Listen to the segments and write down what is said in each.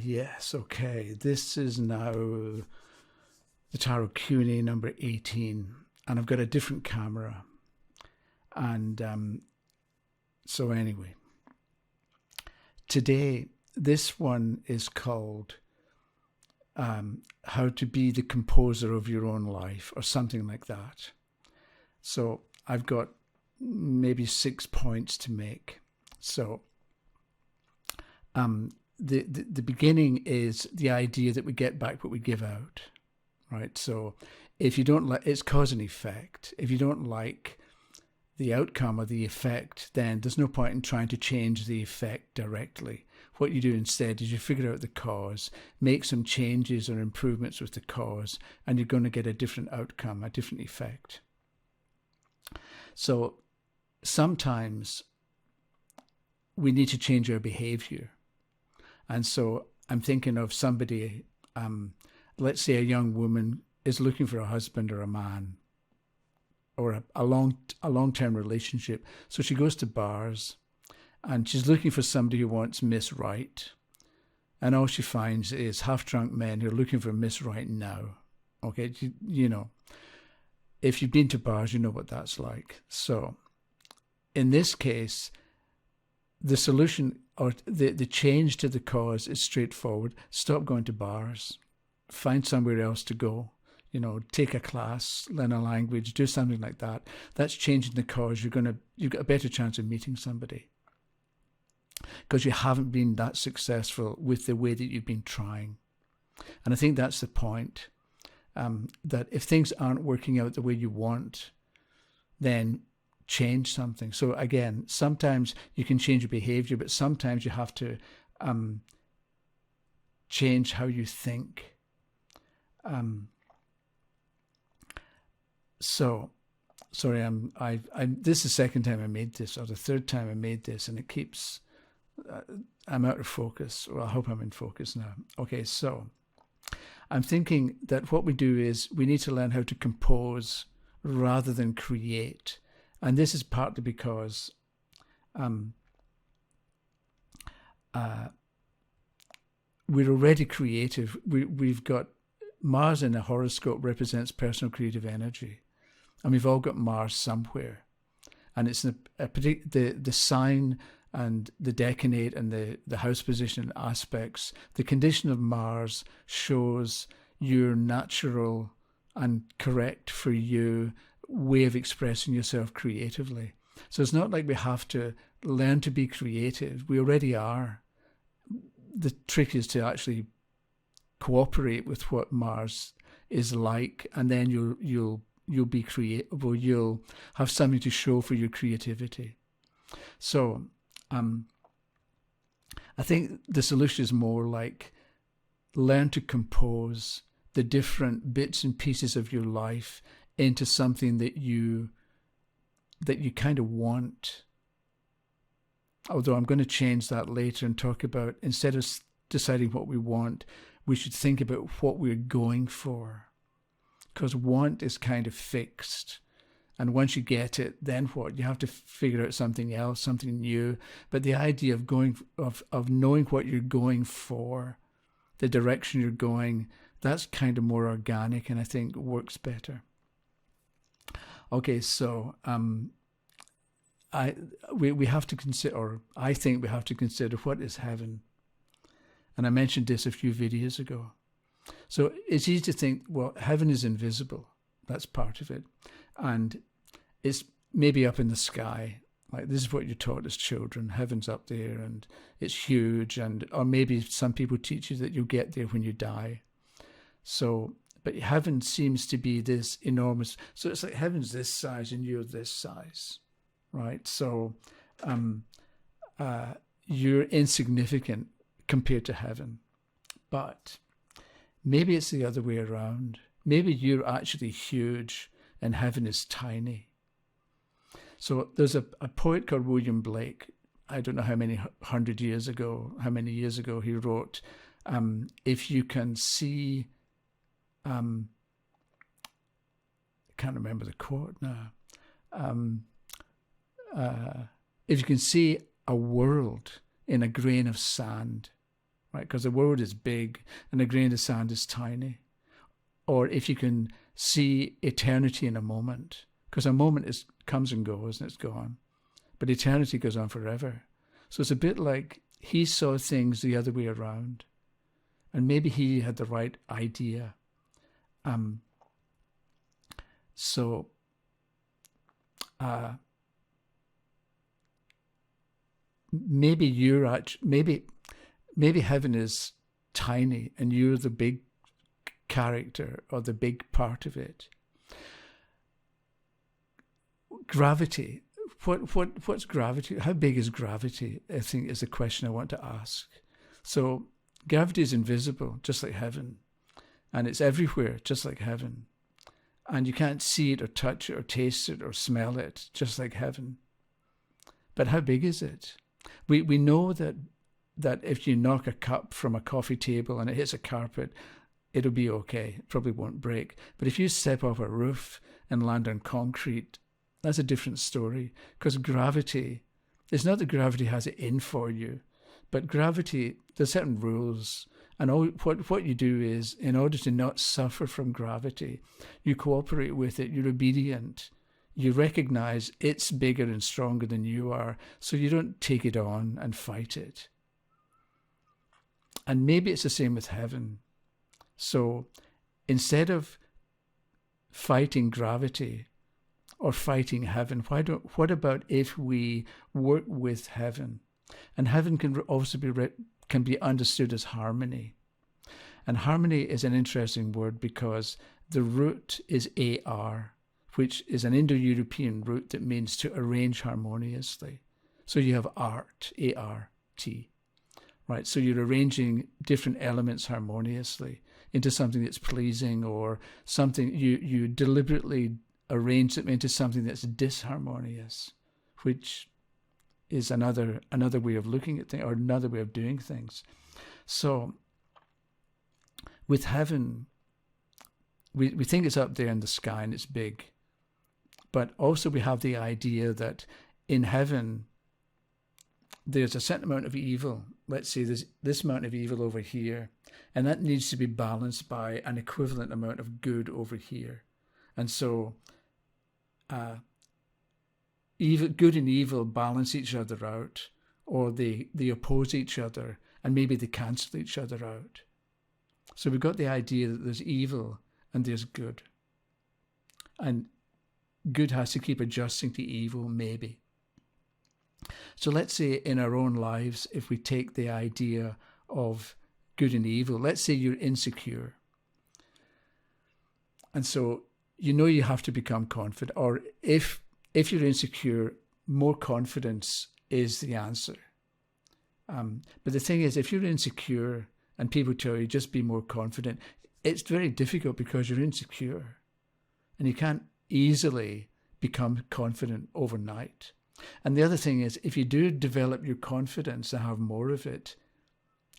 Yes, okay. This is now the Tarot Q&A number 18, and I've got a different camera. And so anyway, today, this one is called How to Be the Composer of Your Own Life, or something like that. So I've got maybe 6 points to make. So the beginning is the idea that we get back what we give out, right? So if you don't like, it's cause and effect. If you don't like the outcome or the effect, then there's no point in trying to change the effect directly. What you do instead is you figure out the cause, make some changes or improvements with the cause, and you're going to get a different outcome, a different effect. So sometimes we need to change our behavior. And so I'm thinking of somebody, let's say a young woman is looking for a husband or a man, or a long-term relationship. So she goes to bars and she's looking for somebody who wants Miss Right. And all she finds is half-drunk men who are looking for Miss Right now. Okay, you know, if you've been to bars, you know what that's like. So in this case, the solution or the change to the cause is straightforward. Stop going to bars. Find somewhere else to go. You know, take a class, learn a language, do something like that. That's changing the cause. You've got a better chance of meeting somebody because you haven't been that successful with the way that you've been trying. And I think that's the point, that if things aren't working out the way you want, then change something. So again, sometimes you can change your behavior, but sometimes you have to change how you think. So, sorry, this is the second time I made this, or the third time I made this, and it keeps, I'm out of focus. Well, I hope I'm in focus now. Okay, so I'm thinking that what we do is we need to learn how to compose rather than create. And this is partly because we're already creative. We've got Mars in a horoscope represents personal creative energy. And we've all got Mars somewhere. And it's the sign and the decanate and the house position and aspects. The condition of Mars shows your natural and correct for you way of expressing yourself creatively. So it's not like we have to learn to be creative. We already are. The trick is to actually cooperate with what Mars is like, and then you'll be creative, or you'll have something to show for your creativity. So I think the solution is more like learn to compose the different bits and pieces of your life into something that you kind of want. Although I'm going to change that later and talk about, instead of deciding what we want, we should think about what we're going for. Because want is kind of fixed. And once you get it, then what? You have to figure out something else, something new. But the idea of knowing what you're going for, the direction you're going, that's kind of more organic and I think works better. Okay, so we have to consider, or I think we have to consider, what is heaven? And I mentioned this a few videos ago. So it's easy to think, well, heaven is invisible. That's part of it. And it's maybe up in the sky. Like, this is what you're taught as children. Heaven's up there and it's huge. Or maybe some people teach you that you'll get there when you die. So, but heaven seems to be this enormous. So it's like heaven's this size and you're this size, right? So you're insignificant compared to heaven. But maybe it's the other way around. Maybe you're actually huge and heaven is tiny. So there's a poet called William Blake. I don't know how many years ago he wrote, if you can see, I can't remember the quote now. If you can see a world in a grain of sand, right? Because the world is big and a grain of sand is tiny. Or if you can see eternity in a moment, because a moment comes and goes and it's gone, but eternity goes on forever. So it's a bit like he saw things the other way around, and maybe he had the right idea. Maybe heaven is tiny and you're the big character or the big part of it. Gravity. What's gravity? How big is gravity? I think is the question I want to ask. So gravity is invisible, just like heaven, and it's everywhere, just like heaven. And you can't see it or touch it or taste it or smell it, just like heaven. But how big is it? We know that if you knock a cup from a coffee table and it hits a carpet, it'll be okay. It probably won't break. But if you step off a roof and land on concrete, that's a different story. Because gravity, it's not that gravity has it in for you, but gravity, there's certain rules. And what you do is, in order to not suffer from gravity, you cooperate with it, you're obedient. You recognize it's bigger and stronger than you are, so you don't take it on and fight it. And maybe it's the same with heaven. So instead of fighting gravity or fighting heaven, what about if we work with heaven? And heaven can also be understood as harmony. And harmony is an interesting word because the root is AR, which is an Indo-European root that means to arrange harmoniously. So you have art, A-R-T, right? So you're arranging different elements harmoniously into something that's pleasing, or something you deliberately arrange them into something that's disharmonious, which is another way of looking at things, or another way of doing things. So with heaven, we think it's up there in the sky and it's big. But also we have the idea that in heaven, there's a certain amount of evil. Let's say there's this amount of evil over here, and that needs to be balanced by an equivalent amount of good over here. And so good and evil balance each other out, or they oppose each other, and maybe they cancel each other out. So we've got the idea that there's evil and there's good. And good has to keep adjusting to evil, maybe. So let's say in our own lives, if we take the idea of good and evil, let's say you're insecure. And so you have to become confident. Or if you're insecure, more confidence is the answer. But the thing is, if you're insecure and people tell you just be more confident, it's very difficult because you're insecure. And you can't easily become confident overnight. And the other thing is, if you do develop your confidence and have more of it,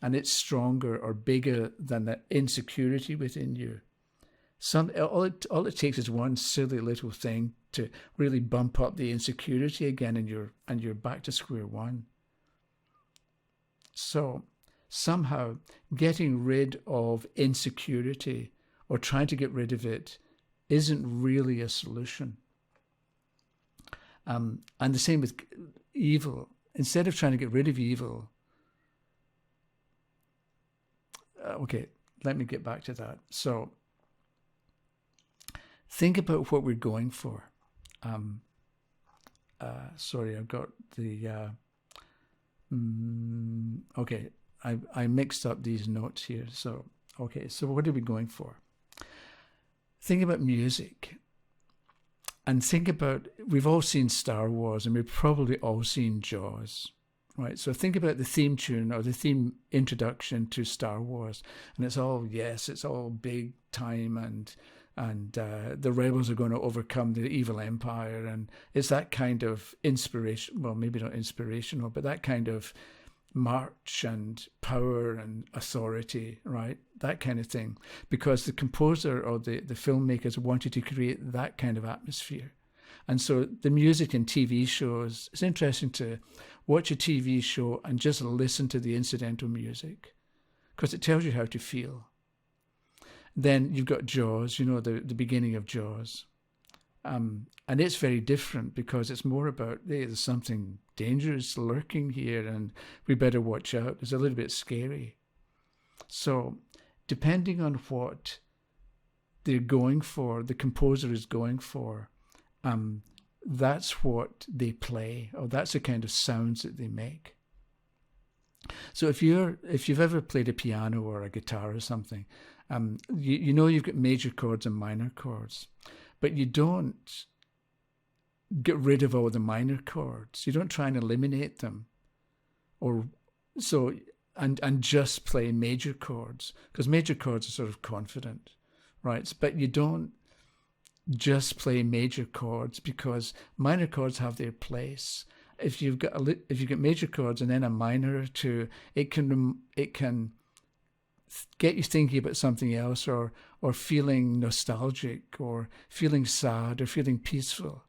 and it's stronger or bigger than the insecurity within you, all it takes is one silly little thing to really bump up the insecurity again, and you're back to square one. So somehow getting rid of insecurity or trying to get rid of it isn't really a solution. And the same with evil. Instead of trying to get rid of evil, okay, let me get back to that. So think about what we're going for. Sorry, I've got the... okay, I mixed up these notes here. So, okay, so what are we going for? Think about music. And think about, we've all seen Star Wars, and we've probably all seen Jaws, right? So think about the theme tune or the theme introduction to Star Wars. And it's all big time, and the rebels are going to overcome the evil empire. And it's that kind of inspiration, well, maybe not inspirational, but that kind of march and power and authority, right? That kind of thing. Because the composer or the filmmakers wanted to create that kind of atmosphere. And so the music in TV shows, it's interesting to watch a TV show and just listen to the incidental music. because it tells you how to feel. Then you've got Jaws, the beginning of Jaws. And it's very different because it's more about, hey, there's something dangerous lurking here and we better watch out. It's a little bit scary. So depending on what they're going for, the composer is going for, that's what they play, or that's the kind of sounds that they make. So if you've ever played a piano or a guitar or something, you've got major chords and minor chords, but you don't get rid of all the minor chords. You don't try and eliminate them, and just play major chords, because major chords are sort of confident, right? But you don't just play major chords, because minor chords have their place. If you've got major chords and then a minor or two, it can get you thinking about something else, or feeling nostalgic, or feeling sad, or feeling peaceful.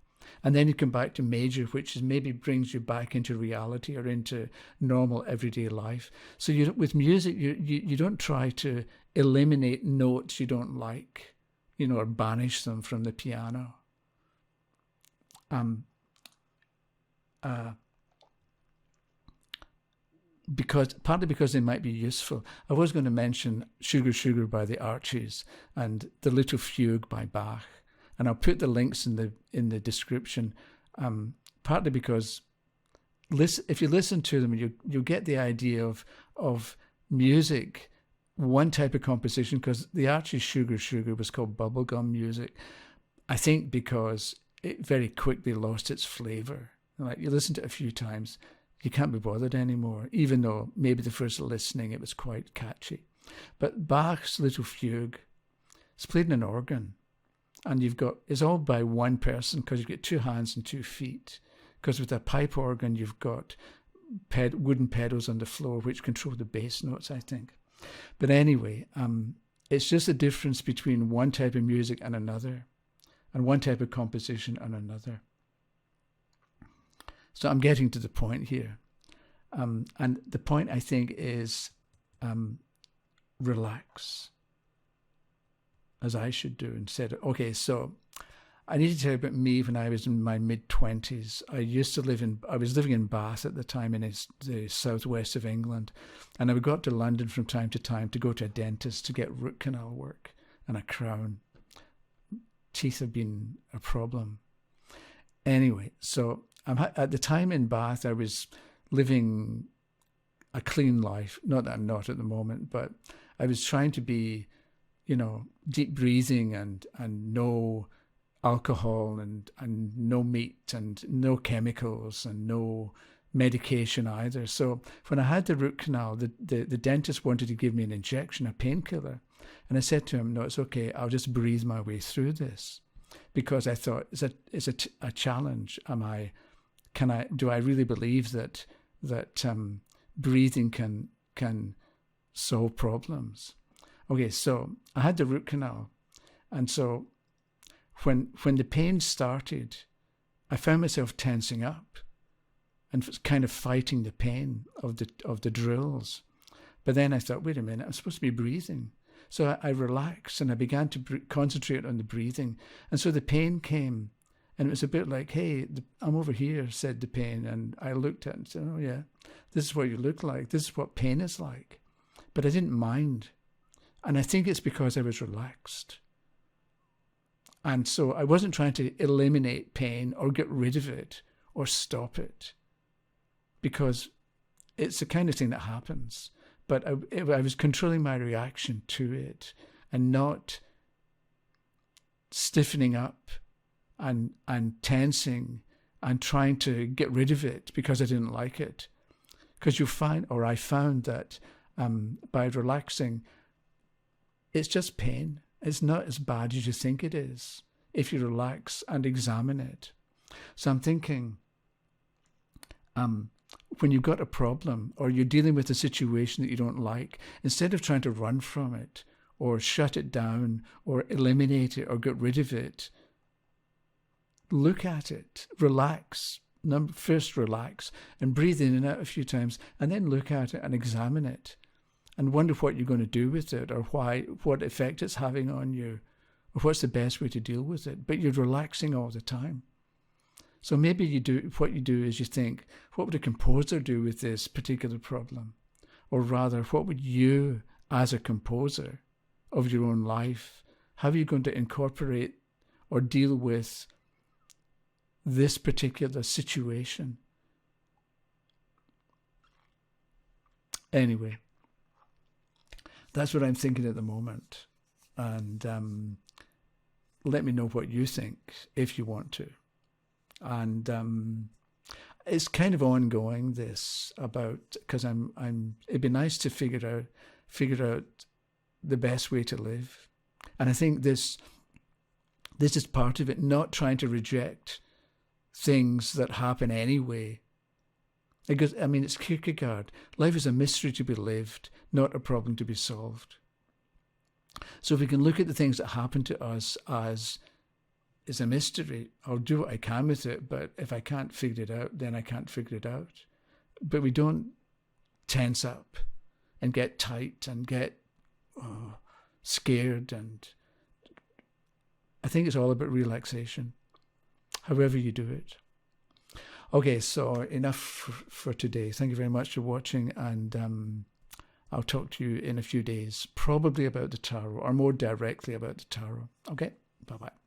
And then you come back to major, which is maybe brings you back into reality or into normal everyday life. So with music, you don't try to eliminate notes you don't like, or banish them from the piano. Partly because they might be useful. I was going to mention Sugar Sugar by the Archies and the Little Fugue by Bach, and I'll put the links in the description. Partly because if you listen to them, you'll get the idea of music, one type of composition, because the Archies' Sugar Sugar was called bubblegum music, I think because it very quickly lost its flavour. Like, you listen to it a few times, you can't be bothered anymore, even though maybe the first listening it was quite catchy. But Bach's Little Fugue, it's played in an organ, and it's all by one person, because you've got two hands and 2 feet. Because with a pipe organ, you've got wooden pedals on the floor which control the bass notes, I think. But anyway, it's just a difference between one type of music and another, and one type of composition and another. So I'm getting to the point here. And the point, I think, is relax, as I should do instead. Okay, so I need to tell you about me when I was in my mid-20s. I was living in Bath at the time, in the southwest of England. And I would go up to London from time to time to go to a dentist to get root canal work and a crown. Teeth have been a problem. Anyway, so at the time in Bath, I was living a clean life. Not that I'm not at the moment, but I was trying to be, deep breathing and no alcohol and no meat and no chemicals and no medication either. So when I had the root canal, the dentist wanted to give me an injection, a painkiller. And I said to him, no, it's okay. I'll just breathe my way through this, because I thought it's a challenge. Do I really believe that breathing can solve problems? Okay, so I had the root canal, and so when the pain started, I found myself tensing up and kind of fighting the pain of the drills. But then I thought, wait a minute, I'm supposed to be breathing. So I relaxed and I began to concentrate on the breathing. And so the pain came, and it was a bit like, hey, I'm over here, said the pain. And I looked at it and said, oh yeah, this is what you look like. This is what pain is like. But I didn't mind. And I think it's because I was relaxed. And so I wasn't trying to eliminate pain or get rid of it or stop it, because it's the kind of thing that happens. But I was controlling my reaction to it and not stiffening up and tensing and trying to get rid of it because I didn't like it. Because I found that by relaxing, it's just pain. It's not as bad as you think it is if you relax and examine it. So I'm thinking, when you've got a problem or you're dealing with a situation that you don't like, instead of trying to run from it or shut it down or eliminate it or get rid of it, look at it, relax. First relax and breathe in and out a few times, and then look at it and examine it. and wonder what you're going to do with it, or what effect it's having on you, or what's the best way to deal with it. But you're relaxing all the time. So maybe what you do is you think, what would a composer do with this particular problem? Or rather, what would you, as a composer of your own life, how are you going to incorporate or deal with this particular situation? Anyway, that's what I'm thinking at the moment. And let me know what you think if you want to. And it's kind of ongoing, this, about, because it'd be nice to figure out the best way to live. And I think this is part of it, not trying to reject things that happen anyway. Because, I mean, it's Kierkegaard. Life is a mystery to be lived, not a problem to be solved. So if we can look at the things that happen to us as a mystery, I'll do what I can with it, but if I can't figure it out, then I can't figure it out. But we don't tense up and get tight and get scared. And I think it's all about relaxation, however you do it. Okay, so enough for today. Thank you very much for watching, and I'll talk to you in a few days, probably about the tarot, or more directly about the tarot. Okay, bye-bye.